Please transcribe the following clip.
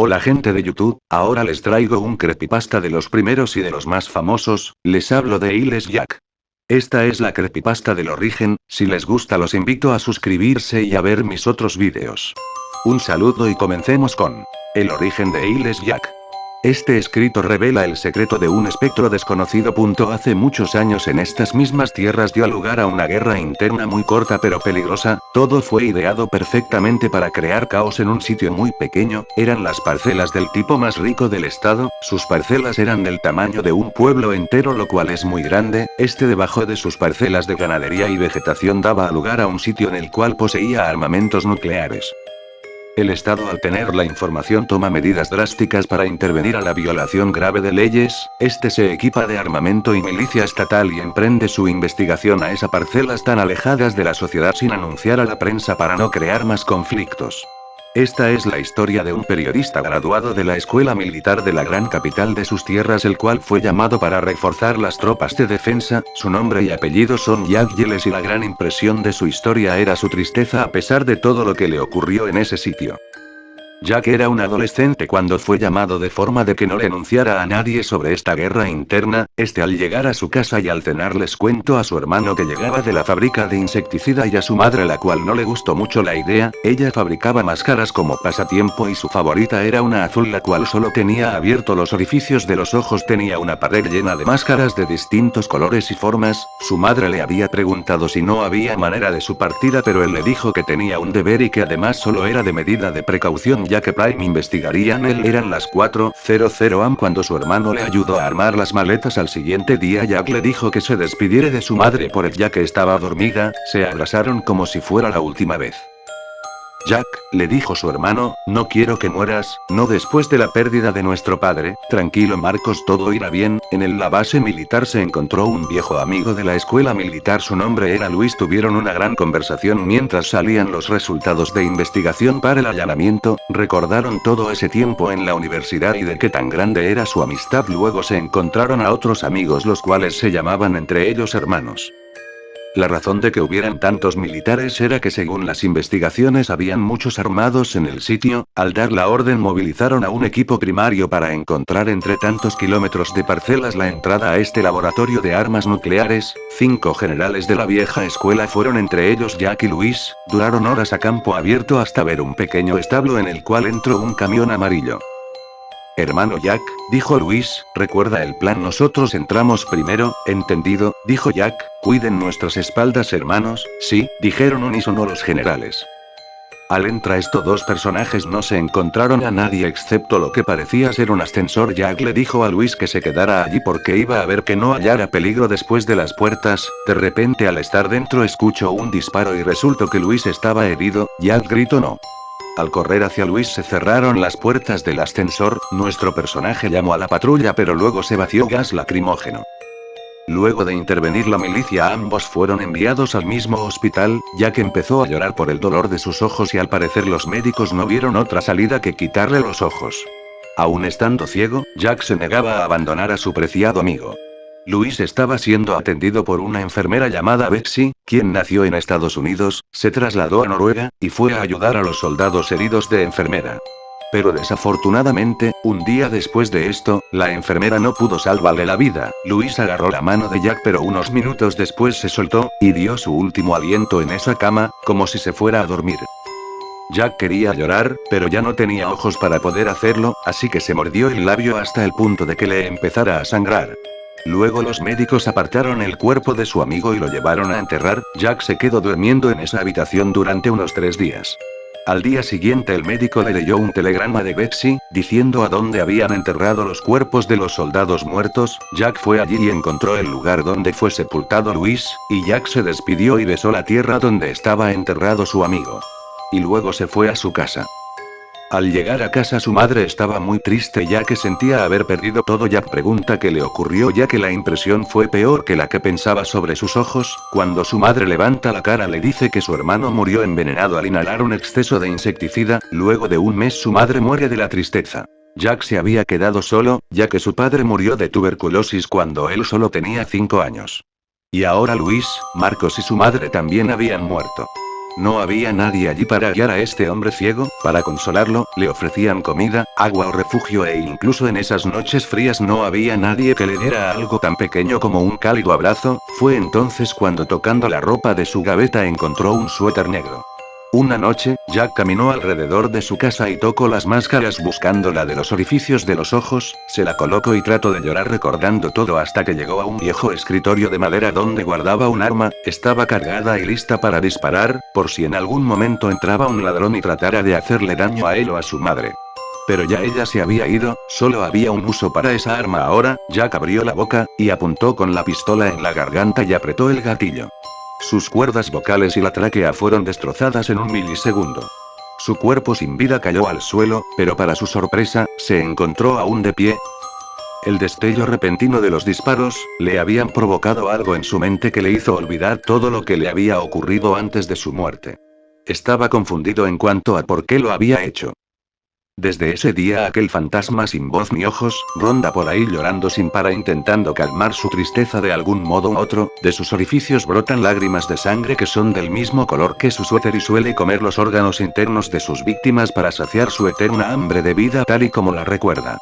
Hola gente de YouTube, ahora les traigo un creepypasta de los primeros y de los más famosos, les hablo de Iles Jack. Esta es la creepypasta del origen, si les gusta los invito a suscribirse y a ver mis otros vídeos. Un saludo y comencemos con el origen de Iles Jack. Este escrito revela el secreto de un espectro desconocido. Hace muchos años en estas mismas tierras dio lugar a una guerra interna muy corta pero peligrosa, todo fue ideado perfectamente para crear caos en un sitio muy pequeño, eran las parcelas del tipo más rico del estado, sus parcelas eran del tamaño de un pueblo entero, lo cual es muy grande, debajo de sus parcelas de ganadería y vegetación daba lugar a un sitio en el cual poseía armamentos nucleares. El Estado, al tener la información, toma medidas drásticas para intervenir a la violación grave de leyes, se equipa de armamento y milicia estatal y emprende su investigación a esas parcelas tan alejadas de la sociedad sin anunciar a la prensa para no crear más conflictos. Esta es la historia de un periodista graduado de la escuela militar de la gran capital de sus tierras, el cual fue llamado para reforzar las tropas de defensa. Su nombre y apellido son Jack Giles y la gran impresión de su historia era su tristeza a pesar de todo lo que le ocurrió en ese sitio. Jack era un adolescente cuando fue llamado de forma de que no le anunciara a nadie sobre esta guerra interna. Al llegar a su casa y al cenar les cuento a su hermano que llegaba de la fábrica de insecticida y a su madre, la cual no le gustó mucho la idea. Ella fabricaba máscaras como pasatiempo y su favorita era una azul, la cual solo tenía abierto los orificios de los ojos, tenía una pared llena de máscaras de distintos colores y formas. Su madre le había preguntado si no había manera de su partida, pero él le dijo que tenía un deber y que además solo era de medida de precaución, ya que Prime investigarían él. Eran las 4:00 am cuando su hermano le ayudó a armar las maletas. Al siguiente día Jack le dijo que se despidiera de su madre por él, ya que estaba dormida. Se abrazaron como si fuera la última vez. Jack, le dijo su hermano, no quiero que mueras, no después de la pérdida de nuestro padre. Tranquilo Marcos, todo irá bien. En la base militar se encontró un viejo amigo de la escuela militar, su nombre era Luis. Tuvieron una gran conversación mientras salían los resultados de investigación para el allanamiento, recordaron todo ese tiempo en la universidad y de qué tan grande era su amistad. Luego se encontraron a otros amigos, los cuales se llamaban entre ellos hermanos. La razón de que hubieran tantos militares era que según las investigaciones habían muchos armados en el sitio. Al dar la orden movilizaron a un equipo primario para encontrar entre tantos kilómetros de parcelas la entrada a este laboratorio de armas nucleares. 5 generales de la vieja escuela fueron, entre ellos Jack y Luis, duraron horas a campo abierto hasta ver un pequeño establo en el cual entró un camión amarillo. Hermano Jack, dijo Luis, recuerda el plan, nosotros entramos primero. Entendido, dijo Jack, cuiden nuestras espaldas hermanos. Sí, dijeron unísono los generales. Al entrar estos dos personajes no se encontraron a nadie excepto lo que parecía ser un ascensor. Jack le dijo a Luis que se quedara allí porque iba a ver que no hallara peligro después de las puertas. De repente, al estar dentro, escuchó un disparo y resultó que Luis estaba herido. Jack gritó no. Al correr hacia Luis se cerraron las puertas del ascensor. Nuestro personaje llamó a la patrulla, pero luego se vació gas lacrimógeno. Luego de intervenir la milicia, ambos fueron enviados al mismo hospital. Jack empezó a llorar por el dolor de sus ojos y al parecer los médicos no vieron otra salida que quitarle los ojos. Aún estando ciego, Jack se negaba a abandonar a su preciado amigo. Luis estaba siendo atendido por una enfermera llamada Betsy, quien nació en Estados Unidos, se trasladó a Noruega, y fue a ayudar a los soldados heridos de enfermera. Pero desafortunadamente, un día después de esto, la enfermera no pudo salvarle la vida. Luis agarró la mano de Jack, pero unos minutos después se soltó, y dio su último aliento en esa cama, como si se fuera a dormir. Jack quería llorar, pero ya no tenía ojos para poder hacerlo, así que se mordió el labio hasta el punto de que le empezara a sangrar. Luego los médicos apartaron el cuerpo de su amigo y lo llevaron a enterrar. Jack se quedó durmiendo en esa habitación durante unos 3 días. Al día siguiente el médico le leyó un telegrama de Betsy, diciendo a dónde habían enterrado los cuerpos de los soldados muertos. Jack fue allí y encontró el lugar donde fue sepultado Luis, y Jack se despidió y besó la tierra donde estaba enterrado su amigo. Y luego se fue a su casa. Al llegar a casa su madre estaba muy triste ya que sentía haber perdido todo. Jack pregunta qué le ocurrió, ya que la impresión fue peor que la que pensaba sobre sus ojos. Cuando su madre levanta la cara le dice que su hermano murió envenenado al inhalar un exceso de insecticida. Luego de un mes su madre muere de la tristeza. Jack se había quedado solo, ya que su padre murió de tuberculosis cuando él solo tenía 5 años. Y ahora Luis, Marcos y su madre también habían muerto. No había nadie allí para guiar a este hombre ciego, para consolarlo, le ofrecían comida, agua o refugio e incluso en esas noches frías no había nadie que le diera algo tan pequeño como un cálido abrazo. Fue entonces cuando tocando la ropa de su gaveta encontró un suéter negro. Una noche, Jack caminó alrededor de su casa y tocó las máscaras buscando la de los orificios de los ojos, se la colocó y trató de llorar recordando todo hasta que llegó a un viejo escritorio de madera donde guardaba un arma, estaba cargada y lista para disparar, por si en algún momento entraba un ladrón y tratara de hacerle daño a él o a su madre. Pero ya ella se había ido, solo había un uso para esa arma ahora. Jack abrió la boca, y apuntó con la pistola en la garganta y apretó el gatillo. Sus cuerdas vocales y la tráquea fueron destrozadas en un milisegundo. Su cuerpo sin vida cayó al suelo, pero para su sorpresa, se encontró aún de pie. El destello repentino de los disparos, le habían provocado algo en su mente que le hizo olvidar todo lo que le había ocurrido antes de su muerte. Estaba confundido en cuanto a por qué lo había hecho. Desde ese día aquel fantasma sin voz ni ojos, ronda por ahí llorando sin parar intentando calmar su tristeza de algún modo u otro, de sus orificios brotan lágrimas de sangre que son del mismo color que su suéter y suele comer los órganos internos de sus víctimas para saciar su eterna hambre de vida tal y como la recuerda.